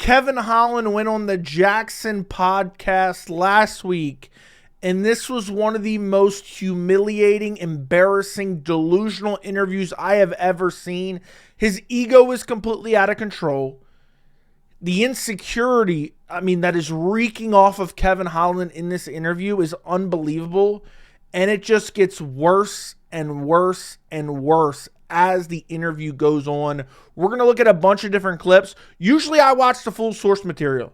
Kevin Holland went on the Jaxxon podcast last week, and this was one of the most humiliating, embarrassing, delusional interviews I have ever seen. His ego is completely out of control. The insecurity, that is reeking off of Kevin Holland in this interview is unbelievable, and it just gets worse and worse and worse as the interview goes on. We're going to look at a bunch of different clips. Usually I watch the full source material.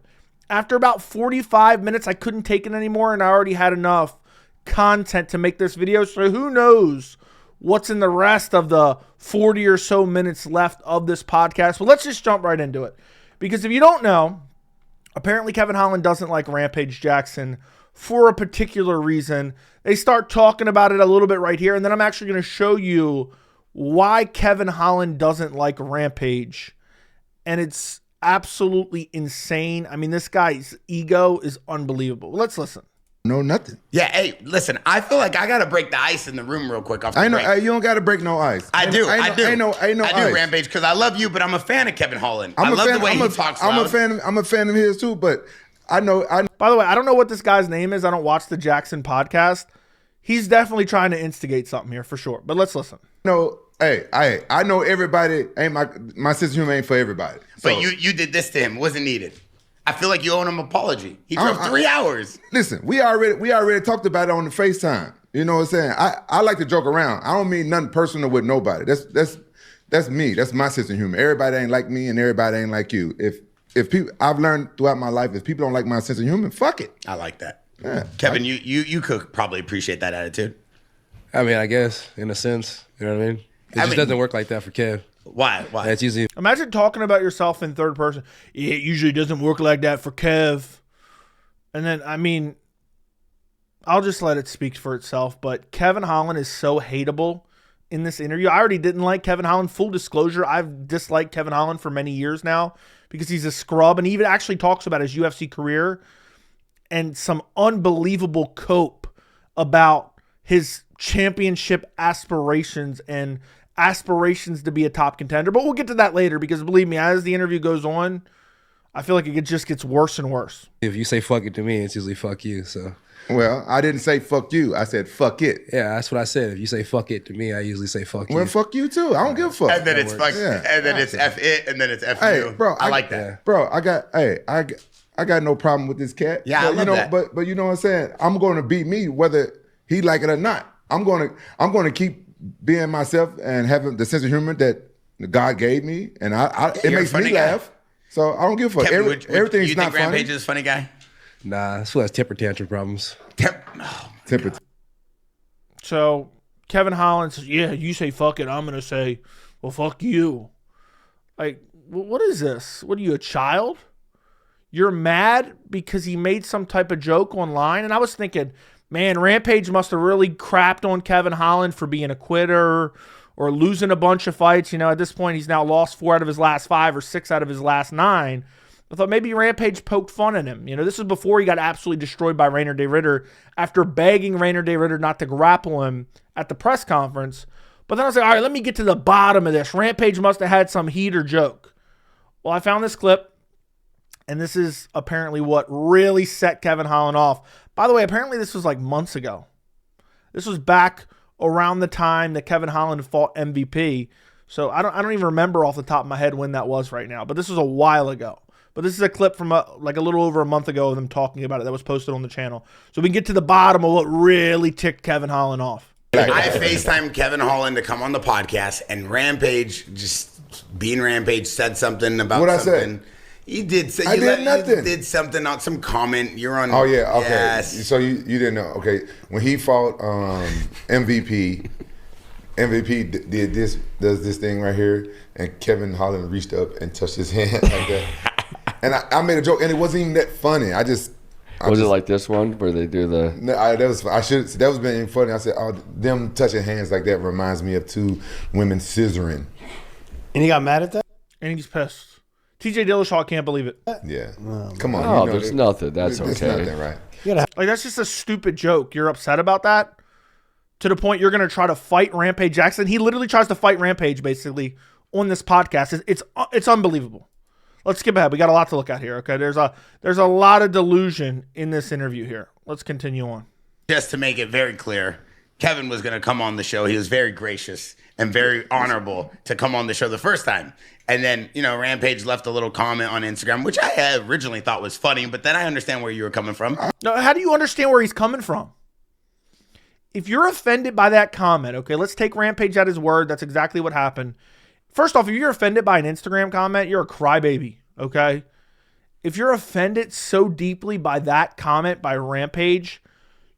After about 45 minutes, I couldn't take it anymore, and I already had enough content to make this video. So who knows what's in the rest of the 40 or so minutes left of this podcast. But let's just jump right into it. Because if you don't know, apparently Kevin Holland doesn't like Rampage Jackson for a particular reason. They start talking about it a little bit right here, and then I'm actually going to show you why Kevin Holland doesn't like Rampage. And it's absolutely insane. This guy's ego is unbelievable. Let's listen. No, nothing. Yeah, hey, listen, I feel like I got to break the ice in the room real quick. I know, you don't got to break no ice. I do. I do, Rampage, because I love you, but I'm a fan of Kevin Holland. I love the way he talks loud. I'm a fan of his too, but I know. By the way, I don't know what this guy's name is. I don't watch the Jaxxon podcast. He's definitely trying to instigate something here for sure, but let's listen. No. Hey, I know everybody ain't my sense of humor ain't for everybody. So. But you did this to him. It wasn't needed. I feel like you owe him an apology. He drove 3 hours. Listen, we already talked about it on the FaceTime. You know what I'm saying? I like to joke around. I don't mean nothing personal with nobody. That's me. That's my sense of humor. Everybody ain't like me and everybody ain't like you. If people, I've learned throughout my life, if people don't like my sense of humor, fuck it. I like that. Yeah. Kevin, you could probably appreciate that attitude. I guess in a sense, you know what I mean? It just doesn't work like that for Kev. Why? That's usually. Imagine talking about yourself in third person. Yeah, it usually doesn't work like that for Kev. And then, I'll just let it speak for itself. But Kevin Holland is so hateable in this interview. I already didn't like Kevin Holland. Full disclosure, I've disliked Kevin Holland for many years now because he's a scrub. And he even actually talks about his UFC career and some unbelievable cope about his championship aspirations and aspirations to be a top contender. But we'll get to that later because believe me, as the interview goes on, I feel like it just gets worse and worse. If you say fuck it to me, it's usually fuck you. So, well, I didn't say fuck you. I said fuck it. Yeah, that's what I said. If you say fuck it to me, I usually say fuck you. Well, fuck you too. I don't give a fuck. And then it's fuck. Yeah. And then it's F it. And then it's F you. Bro, I like that. Bro, I got no problem with this cat. Yeah, I love that. But you know what I'm saying? I'm going to beat me whether he like it or not. I'm going to keep being myself and having the sense of humor that God gave me, and it makes me laugh. So I don't give a fuck. Kevin, Everything's you not think funny. Rampage is a funny guy? Nah, this one has temper tantrum problems. Temper. So Kevin Holland says, yeah, you say fuck it. I'm going to say, well, fuck you. Like, what is this? What are you, a child? You're mad because he made some type of joke online? And I was thinking, man, Rampage must have really crapped on Kevin Holland for being a quitter or losing a bunch of fights. At this point, he's now lost 4 out of his last 5 or 6 out of his last 9. I thought maybe Rampage poked fun at him. This was before he got absolutely destroyed by Rainer de Ritter after begging Rainer de Ritter not to grapple him at the press conference. But then I was like, all right, let me get to the bottom of this. Rampage must have had some heat or joke. Well, I found this clip, and this is apparently what really set Kevin Holland off. By the way, apparently this was like months ago. This was back around the time that Kevin Holland fought MVP. So I don't even remember off the top of my head when that was right now. But this was a while ago. But this is a clip from like a little over a month ago of them talking about it that was posted on the channel. So we can get to the bottom of what really ticked Kevin Holland off. I FaceTimed Kevin Holland to come on the podcast, and Rampage, just being Rampage, said something about What'd something. I say? You did say I did nothing. You did something on some comment. You're on. Oh yeah, okay. Yes. So you didn't know? Okay, when he fought MVP does this thing right here, and Kevin Holland reached up and touched his hand like that, and I made a joke, and it wasn't even that funny. Was it like this one where they do the? No, that was being funny. I said, "Oh, them touching hands like that reminds me of 2 women scissoring." And he got mad at that. And he's pissed. TJ Dillashaw can't believe it. Yeah, come on. Oh, there's nothing. That's okay. It's nothing, right? Like, that's just a stupid joke. You're upset about that? To the point you're going to try to fight Rampage Jackson? He literally tries to fight Rampage, basically, on this podcast. It's unbelievable. let's skip ahead. We got a lot to look at here. Okay, there's a lot of delusion in this interview here. Let's continue on. Just to make it very clear, Kevin was going to come on the show. He was very gracious and very honorable to come on the show the first time. And then, Rampage left a little comment on Instagram, which I originally thought was funny, but then I understand where you were coming from. No, how do you understand where he's coming from? If you're offended by that comment, okay, let's take Rampage at his word. That's exactly what happened. First off, if you're offended by an Instagram comment, you're a crybaby, okay? If you're offended so deeply by that comment by Rampage,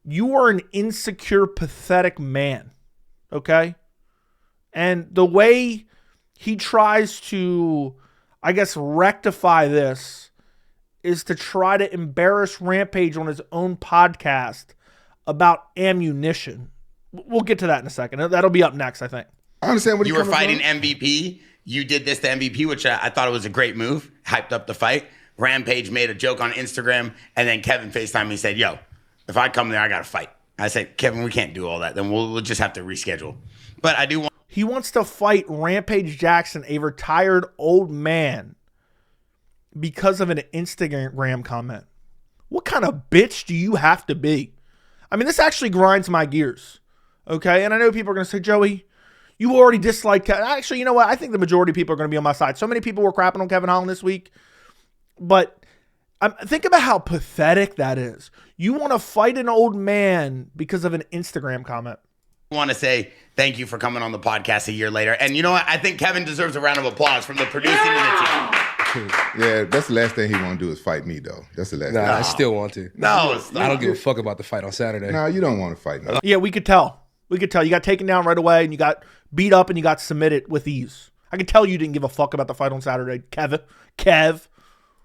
you are an insecure, pathetic man, okay? And the way he tries to, I guess, rectify this is to try to embarrass Rampage on his own podcast about ammunition. We'll get to that in a second. That'll be up next, I think. I understand what you were fighting MVP. You did this to MVP, which I thought it was a great move. Hyped up the fight. Rampage made a joke on Instagram, and then Kevin FaceTimed me and said, yo, if I come there, I got to fight. I said, Kevin, we can't do all that. Then we'll just have to reschedule. But I do want. He wants to fight Rampage Jackson, a retired old man, because of an Instagram comment. What kind of bitch do you have to be? I mean, this actually grinds my gears. Okay? And I know people are going to say, Joey, you already disliked Kevin. Actually, you know what? I think the majority of people are going to be on my side. So many people were crapping on Kevin Holland this week. But think about how pathetic that is. You want to fight an old man because of an Instagram comment. I want to say thank you for coming on the podcast a year later. And you know what? I think Kevin deserves a round of applause from the producing and the team. Yeah, that's the last thing he want to do is fight me, though. That's the last thing. I still want to. No, I don't give a fuck about the fight on Saturday. No, you don't want to fight me. Yeah, we could tell. We could tell. You got taken down right away, and you got beat up, and you got submitted with ease. I could tell you didn't give a fuck about the fight on Saturday, Kev.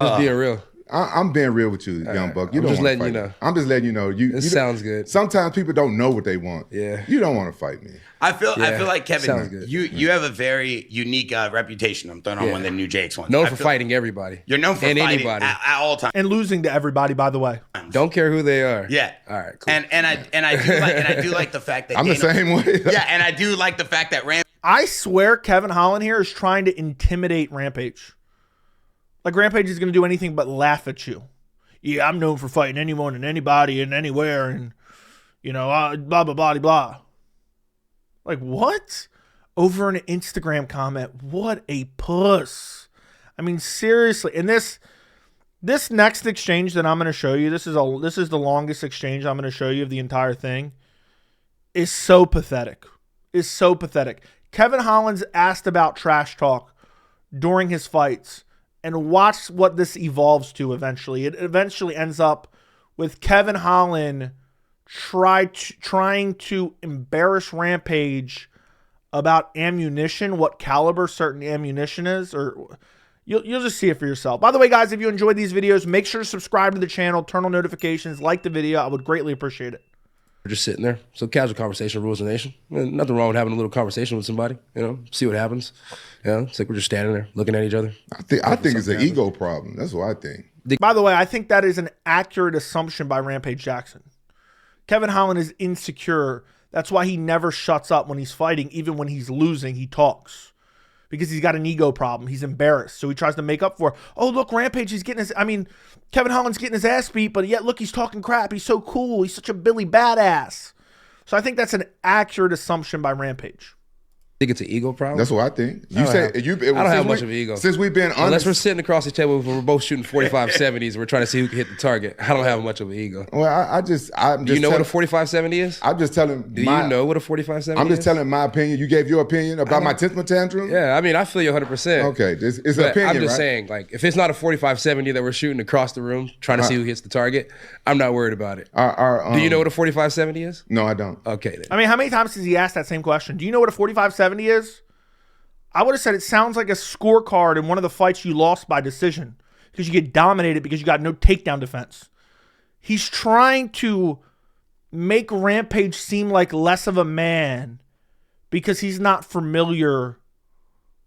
Just being real. I'm being real with you, young buck. You I'm don't just wanna letting you fight know. me. I'm just letting you know. You sounds good. Sometimes people don't know what they want. Yeah. You don't want to fight me. I feel like sounds Kevin, good. you have a very unique reputation. I'm throwing on one of the new Jakes ones. Known for fighting everybody. You're known for and fighting anybody. at all times. And losing to everybody, by the way. Don't care who they are. Yeah. All right. Cool. And I do like the fact that I'm the same way. Yeah, and I do like the fact that I swear Kevin Holland here is trying to intimidate Rampage. Like Rampage is going to do anything but laugh at you. Yeah, I'm known for fighting anyone and anybody and anywhere and, blah, blah, blah, blah. Like, what? Over an Instagram comment. What a puss. I mean, seriously. And this next exchange that I'm going to show you, this is the longest exchange I'm going to show you of the entire thing, is so pathetic. Is so pathetic. Kevin Holland's asked about trash talk during his fights. And watch what this evolves to eventually. It eventually ends up with Kevin Holland trying to embarrass Rampage about ammunition, what caliber certain ammunition is, or you'll just see it for yourself. By the way, guys, if you enjoyed these videos, make sure to subscribe to the channel, turn on notifications, like the video. I would greatly appreciate it. We're just sitting there. So casual conversation rules the nation. Nothing wrong with having a little conversation with somebody, see what happens. It's like we're just standing there looking at each other. I think it's an ego problem. That's what I think. By the way, I think that is an accurate assumption by Rampage Jackson. Kevin Holland is insecure. That's why he never shuts up when he's fighting. Even when he's losing, he talks. Because he's got an ego problem. He's embarrassed. So he tries to make up for it. Oh, look, Rampage, Kevin Holland's getting his ass beat, but yet, look, he's talking crap. He's so cool. He's such a Billy badass. So I think that's an accurate assumption by Rampage. Think it's an ego problem? That's what I think. I don't have much of an ego. Since we've been honest. Unless we're sitting across the table and we're both shooting 45-70s and we're trying to see who can hit the target. I don't have much of an ego. Well, I'm just Do you know what a 45-70 is? I'm just telling. Do you know what a 45-70 is? I'm just telling my opinion. You gave your opinion about my temper tantrum? Yeah, I feel you 100%. Okay, it's an opinion, I'm just right? saying, like, if it's not a 45-70 that we're shooting across the room trying to see who hits the target, I'm not worried about it. Do you know what a 45-70 is? No, I don't. Okay, then. I mean, how many times has he asked that same question? Do you know what a 45-70 is? I would have said it sounds like a scorecard in one of the fights you lost by decision because you get dominated because you got no takedown defense. He's trying to make Rampage seem like less of a man because he's not familiar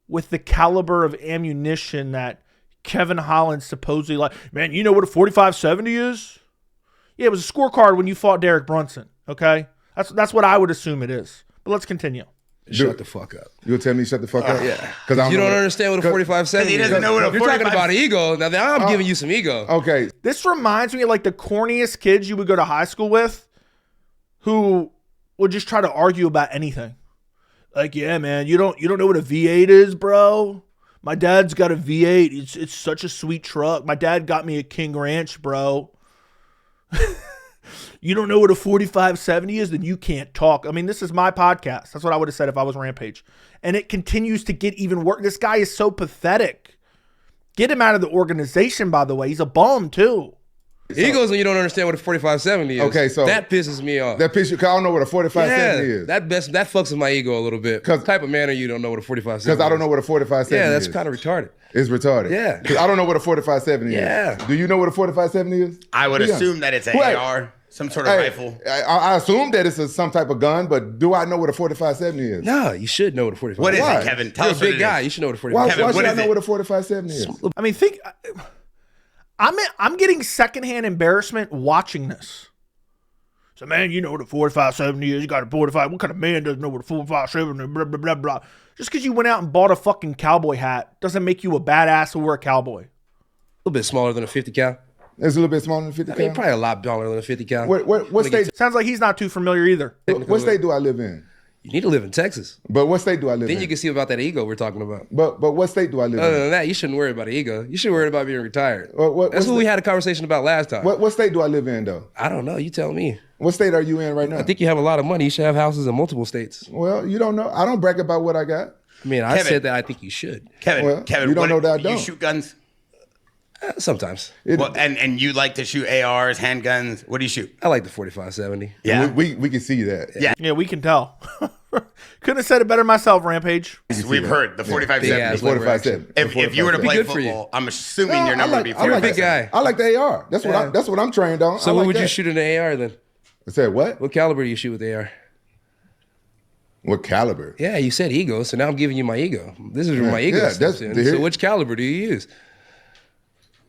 with the caliber of ammunition that Kevin Holland supposedly like. Man, you know what a 45-70 is? Yeah, it was a scorecard when you fought Derek Brunson, okay? That's what I would assume it is. But let's continue. Shut the fuck up. You'll tell me shut the fuck up? Yeah. Because You don't understand what a 45-70 is. He doesn't know what a You're talking 45 about ego. Now I'm giving you some ego. Okay. This reminds me of like the corniest kids you would go to high school with who would just try to argue about anything. Like, yeah, man, you don't know what a V8 is, bro? My dad's got a V8. It's such a sweet truck. My dad got me a King Ranch, bro. You don't know what a 4570 is, then you can't talk. I mean, this is my podcast. That's what I would have said if I was Rampage. And it continues to get even worse. This guy is so pathetic. Get him out of the organization, by the way. He's a bum, too. Ego's when you don't understand what a 45-70 is. Okay, so that pisses me off. That pisses you, because I don't know what a 4570 is. That fucks with my ego a little bit. What type of man are you don't know what a 45-70 is? Because I don't know what a 4570 is. Yeah, that's kind of retarded. It's retarded. Yeah. Because I don't know what a 4570 Yeah. is. Do you know what a 4570 is? I would assume that it's an Wait. AR, some sort of rifle. I assume that it's some type of gun, but do I know what a 4570 is? No, you should know what a 45 What is Why? it, Kevin? Tell You're a us what big it guy. is. You should know what a Why, 45 Kevin, why what should I is know it? what a 4570 is? I mean, I'm getting secondhand embarrassment watching this. So, man, you know what a 4570 is. You got a 45. What kind of man doesn't know what a 4570 is? Blah, blah, blah, blah. Just because you went out and bought a fucking cowboy hat doesn't make you a badass who wore a cowboy. A little bit smaller than a 50 cal. It's a little bit smaller than 50 I mean, cal? probably a lot smaller than a 50 cal. What state? Sounds like he's not too familiar either. What state do I live in? You need to live in Texas. But what state do I live Then in? you can see about that ego we're talking about. But what state do I live Other in? than that, you shouldn't worry about ego. You should worry about being retired. What That's what we state- had a conversation about last time. What state do I live in though? I don't know. You tell me. What state are you in right now? I think you have a lot of money. You should have houses in multiple states. Well, you don't know. I don't brag about what I got. I mean, I Kevin. said that I think you should. Kevin, Well, Kevin, you don't what- know that I don't. You shoot guns? Sometimes. Well, and you like to shoot ARs, handguns. What do you shoot? I like the 45-70. Yeah. We can see that. Yeah. Yeah, we can tell. Couldn't have said it better myself, Rampage. We've heard the 45 Big ass 70. lever action. 45-70. If you were to play good for you. football, I'm assuming your I number would like- be I like 45. Big guy. I like the AR. That's what Yeah. that's what I'm trained on. So I what like would you that. shoot in the AR then? I said what? What caliber do you shoot with the AR? What caliber? Yeah, you said ego, so now I'm giving you my ego. This is where my ego Yeah, steps that's- in. So which caliber do you use?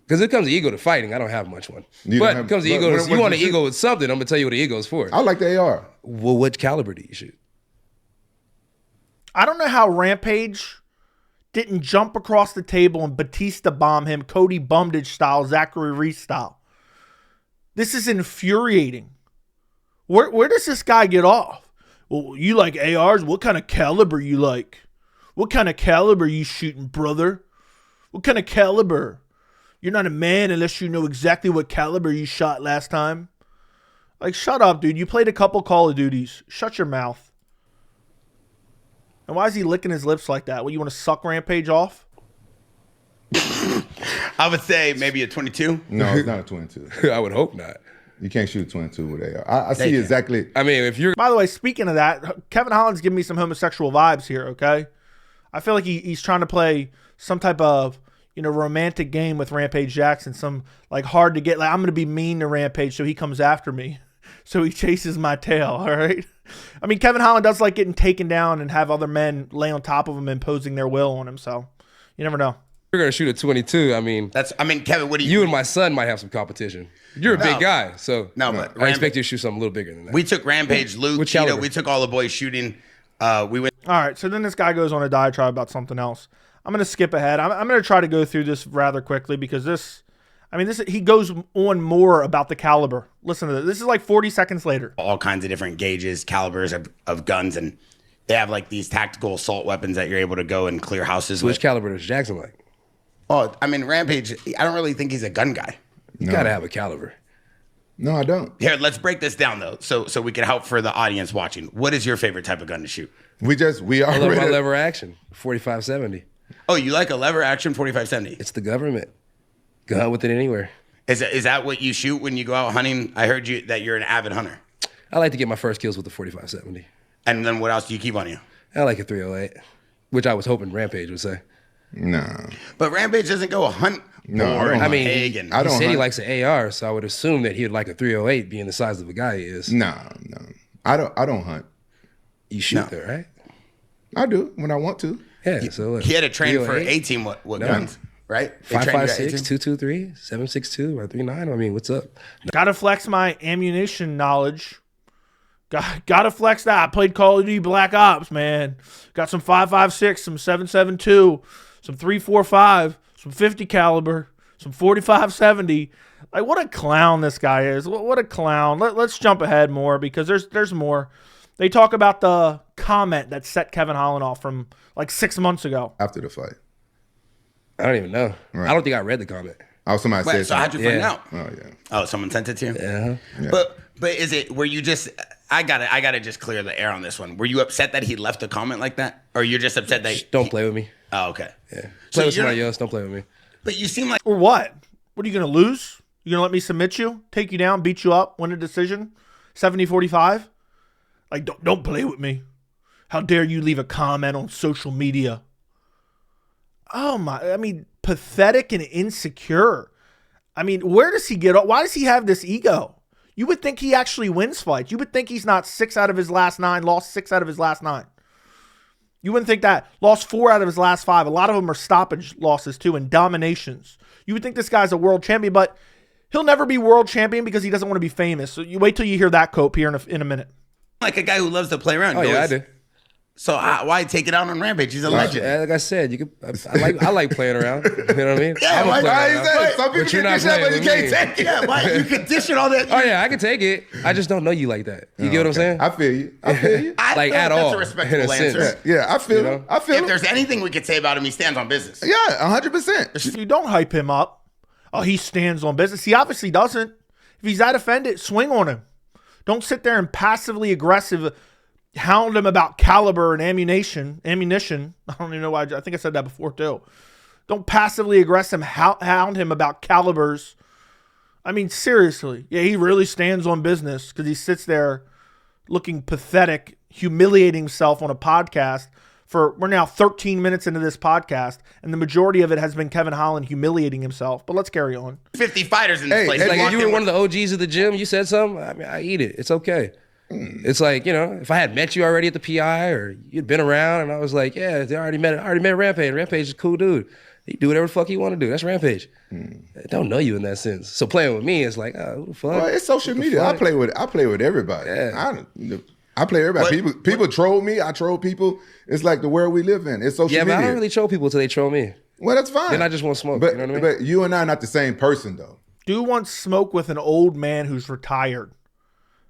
Because it comes to ego to fighting. I don't have much one. You But don't have- it comes to but ego. what You want you an shoot? ego with something, I'm going to tell you what the ego is for. I like the AR. Well, what caliber do you shoot? I don't know how Rampage didn't jump across the table and Batista bomb him, Cody Bumdage style, Zachary Reese style. This is infuriating. Where does this guy get off? Well, you like ARs? What kind of caliber you like? What kind of caliber you shooting, brother? What kind of caliber? You're not a man unless you know exactly what caliber you shot last time. Like, shut up, dude. You played a couple Call of Duties. Shut your mouth. And why is he licking his lips like that? What, you want to suck Rampage off? I would say maybe a 22. No, it's not a 22. I would hope not. You can't shoot 22 with AR. I see Thank you. exactly. I mean, if you're By the way, speaking of that, Kevin Holland's giving me some homosexual vibes here, okay? I feel like he's trying to play some type of, romantic game with Rampage Jackson, some, like, hard to get, like, I'm going to be mean to Rampage so he comes after me. So he chases my tail, all right? I mean, Kevin Holland does like getting taken down and have other men lay on top of him imposing their will on him, so you never know. going to shoot a 22, I mean, Kevin, what do you and my son might have some competition. You're a big guy, so No, but I expect you to shoot something a little bigger than that. We took Rampage, Luke, Which Cheeto. caliber? We took all the boys shooting. We went. All right, so then this guy goes on a diatribe about something else. I'm going to skip ahead. I'm going to try to go through this rather quickly because he goes on more about the caliber. Listen to this. This is like 40 seconds later. all kinds of different gauges, calibers of guns, and they have like these tactical assault weapons that you're able to go and clear houses Which with. caliber does Jackson like? Oh, I mean, Rampage, I don't really think he's a gun guy. You got to have a caliber. No, I don't. Here, let's break this down though, so we can help for the audience watching. What is your favorite type of gun to shoot? We I love my already. lever action, 45-70. Oh, you like a lever action 4570? It's the government. Go out with it anywhere. Is that what you shoot when you go out hunting? I heard that you're an avid hunter. I like to get my first kills with the 45-70. And then what else do you keep on you? I like a 308, which I was hoping Rampage would say. No. But Rampage doesn't go hunt. No, I boar don't and hunt. pig and I He don't said he hunt. likes an AR, so I would assume that he would like a 308 being the size of the guy he is. No. I don't hunt. You shoot there, right? I do when I want to. Yeah, so look. He had to train for 308, 18 what guns, right? They trained you at 5.56, 18? 223, 7.62, or 3.9. I mean, what's up? Got to flex my ammunition knowledge. Gotta flex that. I played Call of Duty Black Ops, man. Got some 5.56, some 7.72, some 3.45, some 50 caliber, some 45.70. Like, what a clown this guy is. What a clown. Let's jump ahead more because there's more. They talk about the comment that set Kevin Holland off from like 6 months ago. After the fight. I don't even know. Right. I don't think I read the comment. Oh, somebody Wait, said so how'd you something. find out? Oh, yeah. Oh, someone sent it to you? Yeah. But is it were you just I gotta just clear the air on this one. Were you upset that he left a comment like that? Or you're just upset that Just don't play with me. Oh, okay. Yeah. So Play with you're somebody not- else. Don't play with me. But you seem like Or what? What are you going to lose? You going to let me submit you, take you down, beat you up, win a decision? 70-45? Like, don't play with me. How dare you leave a comment on social media? Oh, my. I mean, pathetic and insecure. I mean, where does he get up? Why does he have this ego? You would think he actually wins fights. You would think he's not 6 out of his last 9, lost 6 out of his last 9. You wouldn't think that. Lost 4 out of his last 5. A lot of them are stoppage losses, too, and dominations. You would think this guy's a world champion, but he'll never be world champion because he doesn't want to be famous. So you wait till you hear that quote here in a minute. a guy who loves to play around. Oh, You yeah, I always- do. So why take it out on Rampage? He's a legend. Yeah, like I said, you could. I like playing around. You know what I mean? Yeah, I'm why- a player I around. ain't saying some people But you're can not get shot, but you playing can't with take it. Yeah, why you condition all that? Oh yeah, I can take it. I just don't know you like that. You get what I'm saying? I feel you. I feel you. I like feel at that's all, a respectable in a sense. answer. Yeah, I feel You know? it. I feel If it. there's anything we could say about him, he stands on business. Yeah, 100%. You don't hype him up. Oh, he stands on business. He obviously doesn't. If he's that offended, swing on him. Don't sit there and passively aggressive hound him about caliber and ammunition. I don't even know why. I think I said that before too. Don't passively aggressive hound him about calibers. I mean, seriously. Yeah, he really stands on business because he sits there looking pathetic, humiliating himself on a podcast. We're now 13 minutes into this podcast, and the majority of it has been Kevin Holland humiliating himself. But let's carry on. 50 fighters in this Hey, place. hey, Like if Walked you in were one with- of the OGs of the gym, you said something. I mean, I eat it. It's okay. It's like, you know, if I had met you already at the PI or you'd been around, and I was like, yeah, I already met Rampage. Rampage is a cool dude. He do whatever the fuck he want to do. That's Rampage. I don't know you in that sense. So playing with me is like, oh, what the fuck? Well, it's social media. I play with everybody. Yeah. I play everybody. What- People troll me. I troll people. It's like the world we live in. It's social Yeah, but media. I don't really troll people until they troll me. Well, that's fine. Then I just want smoke. But, You know what I mean? but you and I are not the same person, though. Do want smoke with an old man who's retired.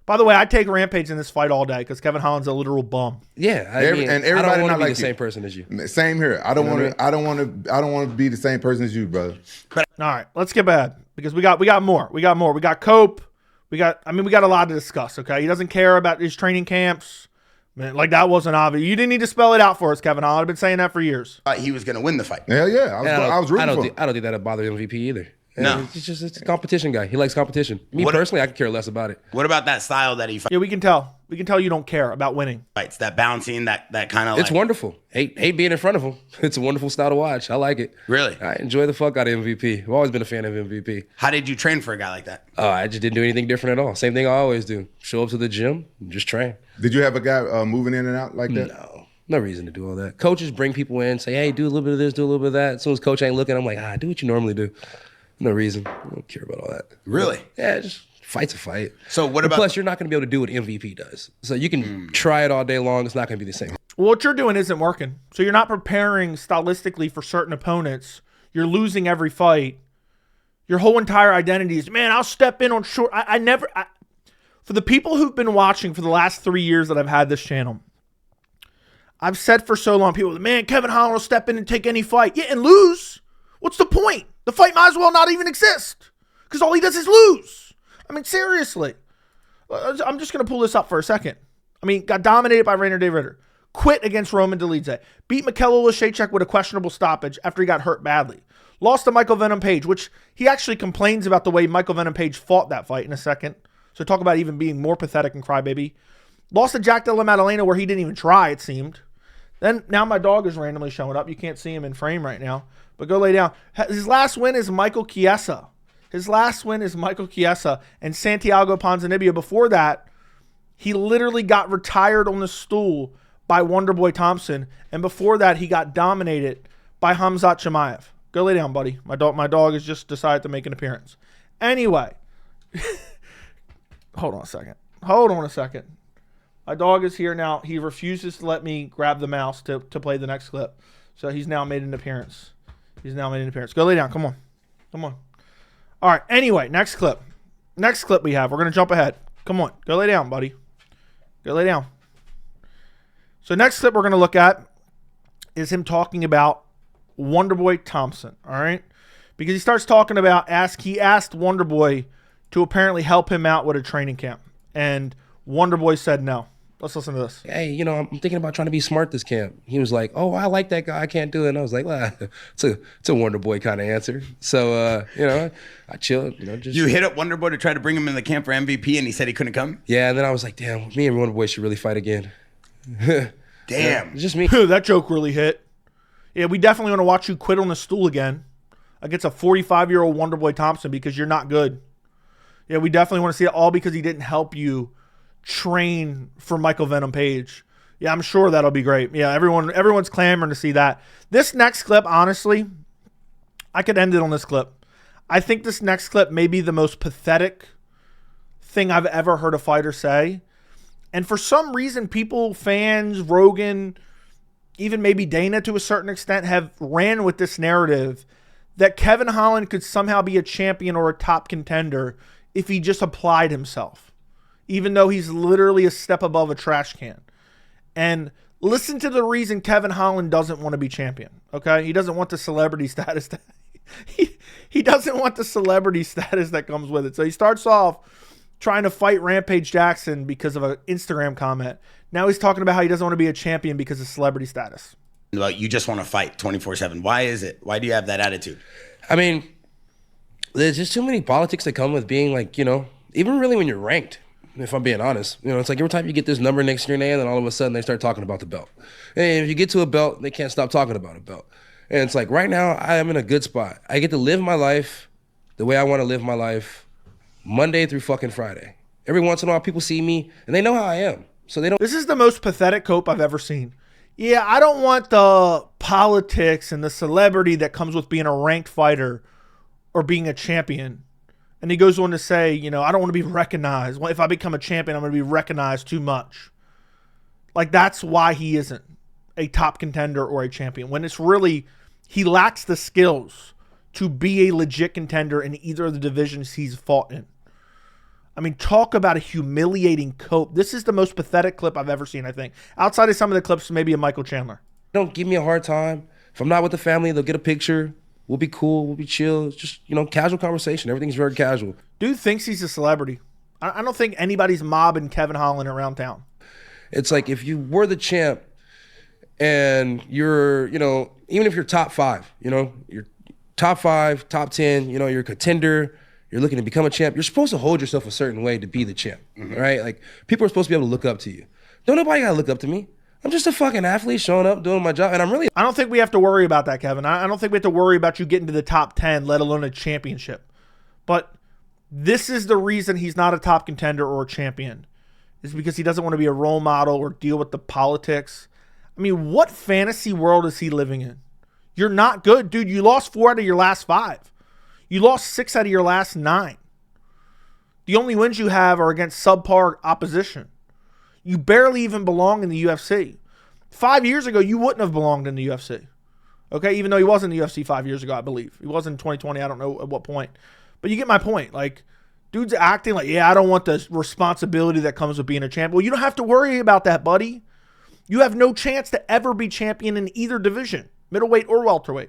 By the way, I take Rampage in this fight all day because Kevin Holland's a literal bum. Yeah, I Every- mean, and I everybody don't want not to be like the you. same person as you. Same here. I don't You know want what to. I don't want to. I don't want to be the same person as you, brother. All right, let's get back because we got more. We got more. We got Cope. We got a lot to discuss. Okay, he doesn't care about his training camps. Man, like that wasn't obvious. You didn't need to spell it out for us, Kevin Holland. I've been saying that for years. He was going to win the fight. Hell yeah, And I was rooting for him. I don't think that'll bother MVP either. No. It's a competition guy. He likes competition. Me What- personally, I could care less about it. What about that style that he Yeah, we can tell. We can tell you don't care about winning. fights? That bouncing, that kind of It's like. wonderful. Hate being in front of him. It's a wonderful style to watch. I like it. Really? I enjoy the fuck out of MVP. I've always been a fan of MVP. How did you train for a guy like that? I just didn't do anything different at all. Same thing I always do. Show up to the gym and just train. Did you have a guy moving in and out like that? No reason to do all that. Coaches bring people in, say, hey, do a little bit of this, do a little bit of that. As soon as coach ain't looking, I'm like, do what you normally do. No reason. I don't care about all that. Really? Yeah, just fight's a fight. So what And about- plus, you're not going to be able to do what MVP does. So you can try it all day long. It's not going to be the same. Well, what you're doing isn't working. So you're not preparing stylistically for certain opponents. You're losing every fight. Your whole entire identity is, man, I'll step in on short. For the people who've been watching for the last 3 years that I've had this channel, I've said for so long, people, man, Kevin Holland will step in and take any fight. Yeah, and lose. What's the point? The fight might as well not even exist because all he does is lose. I mean, seriously. I'm just going to pull this up for a second. I mean, got dominated by Rainer Day Ritter. Quit against Roman Dolidze. Beat Mikhail Olszewski with a questionable stoppage after he got hurt badly. Lost to Michael Venom Page, which he actually complains about the way Michael Venom Page fought that fight in a second. So talk about even being more pathetic and crybaby. Lost to Jack Della Maddalena where he didn't even try, it seemed. Then now my dog is randomly showing up. You can't see him in frame right now. But go lay down. His last win is Michael Chiesa. And Santiago Ponzinibbio. Before that, he literally got retired on the stool by Wonderboy Thompson. And before that, he got dominated by Khamzat Chimaev. Go lay down, buddy. My dog has just decided to make an appearance. Anyway. Hold on a second. My dog is here now. He refuses to let me grab the mouse to play the next clip. So he's now made an appearance. Go lay down. Come on. All right. Anyway, next clip. Next clip we have. We're going to jump ahead. Come on. Go lay down, buddy. Go lay down. So next clip we're going to look at is him talking about Wonderboy Thompson. All right. Because he starts talking about, he asked Wonderboy to apparently help him out with a training camp. And Wonderboy said no. Let's listen to this. Hey, I'm thinking about trying to be smart this camp. He was like, oh, I like that guy. I can't do it. And I was like, well, it's a Wonder Boy kind of answer. So, I chilled. You hit up Wonder Boy to try to bring him in the camp for MVP, and he said he couldn't come? Yeah, and then I was like, damn, me and Wonder Boy should really fight again. Damn. It's just me. That joke really hit. Yeah, we definitely want to watch you quit on the stool again against a 45-year-old Wonderboy Thompson because you're not good. Yeah, we definitely want to see it all because he didn't help you train for Michael Venom Page. Yeah, I'm sure that'll be great. Yeah, everyone's clamoring to see that. This next clip, honestly, I could end it on this clip. I think this next clip may be the most pathetic thing I've ever heard a fighter say. And for some reason, people, fans, Rogan, even maybe Dana to a certain extent, have ran with this narrative that Kevin Holland could somehow be a champion or a top contender if he just applied himself, even though he's literally a step above a trash can. And listen to the reason Kevin Holland doesn't want to be champion, okay? He doesn't want the celebrity status. He doesn't want the celebrity status that comes with it. So he starts off trying to fight Rampage Jackson because of an Instagram comment. Now he's talking about how he doesn't want to be a champion because of celebrity status. Well, you just want to fight 24/7. Why is it? Why do you have that attitude? I mean, there's just too many politics that come with being like, even really when you're ranked, if I'm being honest. It's like every time you get this number next to your name, then all of a sudden they start talking about the belt. And if you get to a belt, they can't stop talking about a belt. And it's like right now I am in a good spot. I get to live my life the way I want to live my life Monday through fucking Friday. Every once in a while people see me and they know how I am. So they don't. This is the most pathetic cope I've ever seen. Yeah, I don't want the politics and the celebrity that comes with being a ranked fighter or being a champion. And he goes on to say, I don't want to be recognized. Well, if I become a champion, I'm going to be recognized too much. Like, that's why he isn't a top contender or a champion. When it's really, he lacks the skills to be a legit contender in either of the divisions he's fought in. I mean, talk about a humiliating cope. This is the most pathetic clip I've ever seen, I think. Outside of some of the clips, maybe of Michael Chandler. Don't give me a hard time. If I'm not with the family, they'll get a picture. We'll be cool. We'll be chill. It's just, casual conversation. Everything's very casual. Dude thinks he's a celebrity. I don't think anybody's mobbing Kevin Holland around town. It's like if you were the champ and you're, even if you're top 5, you're top 5, top 10, you're a contender, you're looking to become a champ, you're supposed to hold yourself a certain way to be the champ, right? Like, people are supposed to be able to look up to you. Don't nobody gotta look up to me. I'm just a fucking athlete showing up, doing my job, and I don't think we have to worry about that, Kevin. I don't think we have to worry about you getting to the top 10, let alone a championship. But this is the reason he's not a top contender or a champion, is because he doesn't want to be a role model or deal with the politics. I mean, what fantasy world is he living in? You're not good, dude. You lost 4 out of your last 5. You lost 6 out of your last 9. The only wins you have are against subpar opposition. You barely even belong in the UFC. 5 years ago, you wouldn't have belonged in the UFC. Okay, even though he was in the UFC 5 years ago, I believe. He was in 2020, I don't know at what point. But you get my point. Like, dude's acting like, I don't want the responsibility that comes with being a champion. Well, you don't have to worry about that, buddy. You have no chance to ever be champion in either division, middleweight or welterweight.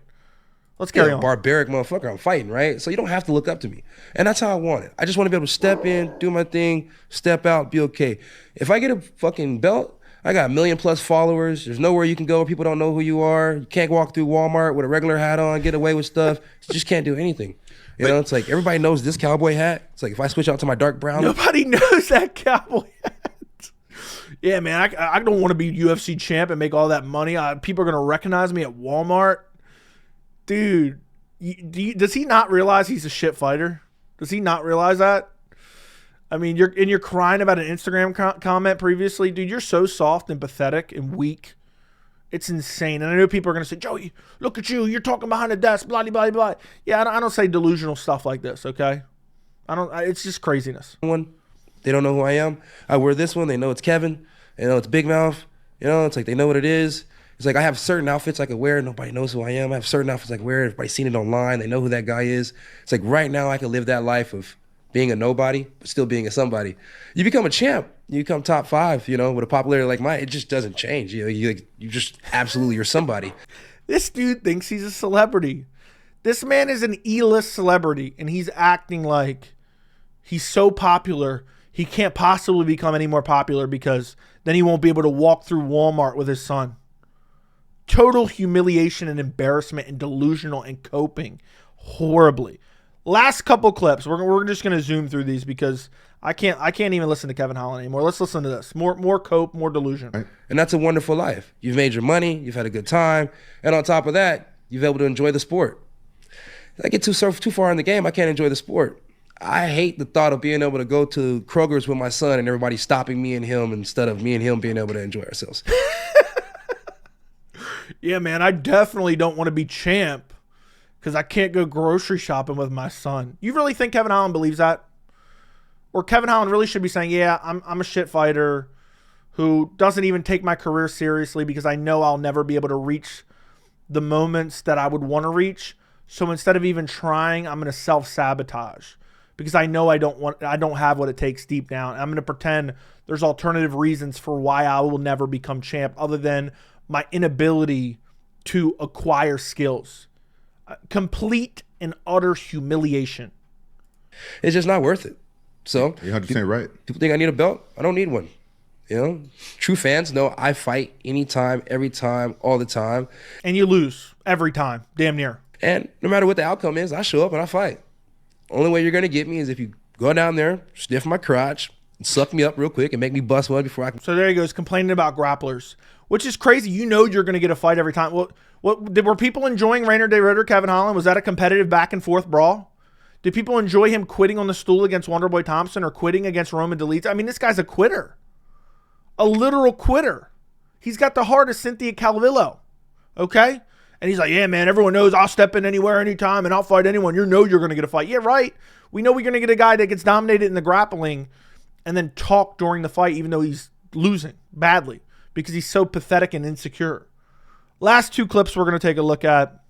Let's carry on. Barbaric motherfucker I'm fighting, right? So you don't have to look up to me. And that's how I want it. I just want to be able to step in, do my thing, step out, be okay. If I get a fucking belt, I got 1 million+ followers. There's nowhere you can go where people don't know who you are. You can't walk through Walmart with a regular hat on, get away with stuff. You just can't do anything. It's like everybody knows this cowboy hat. It's like if I switch out to my dark brown. Nobody knows that cowboy hat. Yeah, man, I don't want to be UFC champ and make all that money. People are going to recognize me at Walmart. Dude, does he not realize he's a shit fighter? Does he not realize that? I mean, you're crying about an Instagram comment previously. Dude, you're so soft and pathetic and weak. It's insane. And I know people are going to say, Joey, look at you. You're talking behind the desk, blah, blah, blah. Yeah, I don't say delusional stuff like this, okay? It's just craziness. They don't know who I am. I wear this one. They know it's Kevin. You know, it's big mouth. You know, it's like they know what it is. It's like I have certain outfits I can wear. Nobody knows who I am. I have certain outfits I can wear. Everybody's seen it online. They know who that guy is. It's like right now I can live that life of being a nobody, but still being a somebody. You become a champ. You become top 5, you know, with a popularity like mine. It just doesn't change. You know, you just absolutely, you're somebody. This dude thinks he's a celebrity. This man is an E-list celebrity, and he's acting like he's so popular, he can't possibly become any more popular because then he won't be able to walk through Walmart with his son. Total humiliation and embarrassment and delusional and coping horribly. Last couple clips. We're just going to zoom through these because I can't even listen to Kevin Holland anymore. Let's listen to this. More cope, more delusion. And that's a wonderful life. You've made your money, you've had a good time, and on top of that, you've been able to enjoy the sport. If I get too far in the game, I can't enjoy the sport. I hate the thought of being able to go to Kroger's with my son and everybody stopping me and him instead of me and him being able to enjoy ourselves. Yeah, man, I definitely don't want to be champ because I can't go grocery shopping with my son. You really think Kevin Holland believes that? Or Kevin Holland really should be saying, yeah, I'm a shit fighter who doesn't even take my career seriously because I know I'll never be able to reach the moments that I would want to reach. So instead of even trying, I'm going to self-sabotage because I know I don't have what it takes deep down. I'm going to pretend there's alternative reasons for why I will never become champ other than my inability to acquire skills. Complete and utter humiliation. It's just not worth it. So You're 100% right. People think I need a belt. I don't need one. You know, true fans know I fight anytime, every time, all the time. And you lose every time, damn near. And no matter what the outcome is, I show up and I fight. Only way you're going to get me is if you go down there, sniff my crotch, and suck me up real quick and make me bust one before I can. So there he goes, complaining about grapplers, which is crazy. You know you're going to get a fight every time. Were people enjoying Rainer DeRitter, Kevin Holland? Was that a competitive back and forth brawl? Did people enjoy him quitting on the stool against Wonderboy Thompson or quitting against Roman Dolidze? I mean, this guy's a quitter. A literal quitter. He's got the heart of Cynthia Calvillo. Okay? And he's like, yeah, man, everyone knows I'll step in anywhere, anytime, and I'll fight anyone. You know you're going to get a fight. Yeah, right. We know we're going to get a guy that gets dominated in the grappling and then talk during the fight even though he's losing badly because he's so pathetic and insecure. Last 2 clips we're going to take a look at.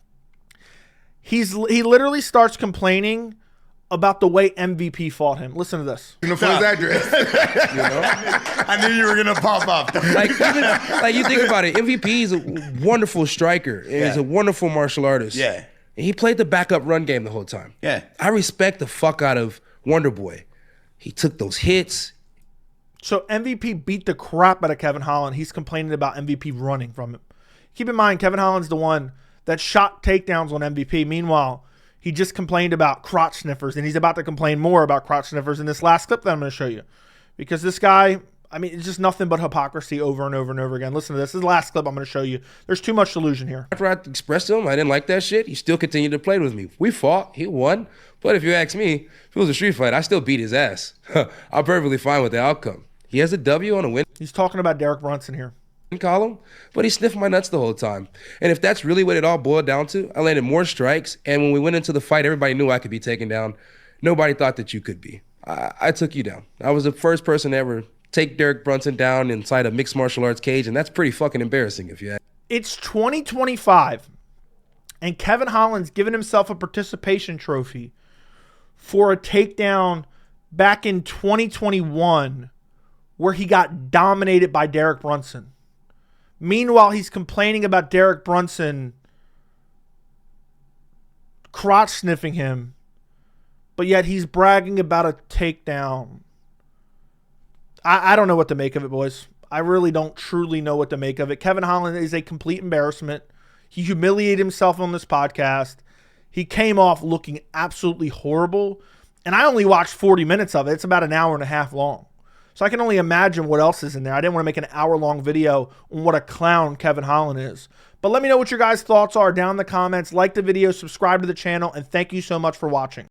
He literally starts complaining about the way MVP fought him. Listen to this. You know, for his address. You know? I knew you were gonna pop up. Like you think about it, MVP is a wonderful striker. And he's a wonderful martial artist. Yeah. And he played the backup run game the whole time. Yeah. I respect the fuck out of Wonderboy. He took those hits. So MVP beat the crap out of Kevin Holland. He's complaining about MVP running from him. Keep in mind, Kevin Holland's the one that shot takedowns on MVP. Meanwhile, he just complained about crotch sniffers, and he's about to complain more about crotch sniffers in this last clip that I'm going to show you. Because this guy, I mean, it's just nothing but hypocrisy over and over and over again. Listen to this. This is the last clip I'm going to show you. There's too much delusion here. After I expressed to him I didn't like that shit, he still continued to play with me. We fought. He won. But if you ask me, if it was a street fight, I still beat his ass. I'm perfectly fine with the outcome. He has a W on a win He's talking about Derek Brunson here. column, but he sniffed my nuts the whole time. And if that's really what it all boiled down to, I landed more strikes, and when we went into the fight, everybody knew I could be taken down. Nobody thought that you could be. I took you down. I was the first person to ever take Derek Brunson down inside a mixed martial arts cage, and that's pretty fucking embarrassing if you ask. It's 2025, and Kevin Holland's given himself a participation trophy for a takedown back in 2021 where he got dominated by Derek Brunson. Meanwhile, he's complaining about Derek Brunson crotch sniffing him, but yet he's bragging about a takedown. I don't know what to make of it, boys. I really don't truly know what to make of it. Kevin Holland is a complete embarrassment. He humiliated himself on this podcast. He came off looking absolutely horrible, and I only watched 40 minutes of it. It's about an hour and a half long. So I can only imagine what else is in there. I didn't want to make an hour-long video on what a clown Kevin Holland is. But let me know what your guys' thoughts are down in the comments. Like the video, subscribe to the channel, and thank you so much for watching.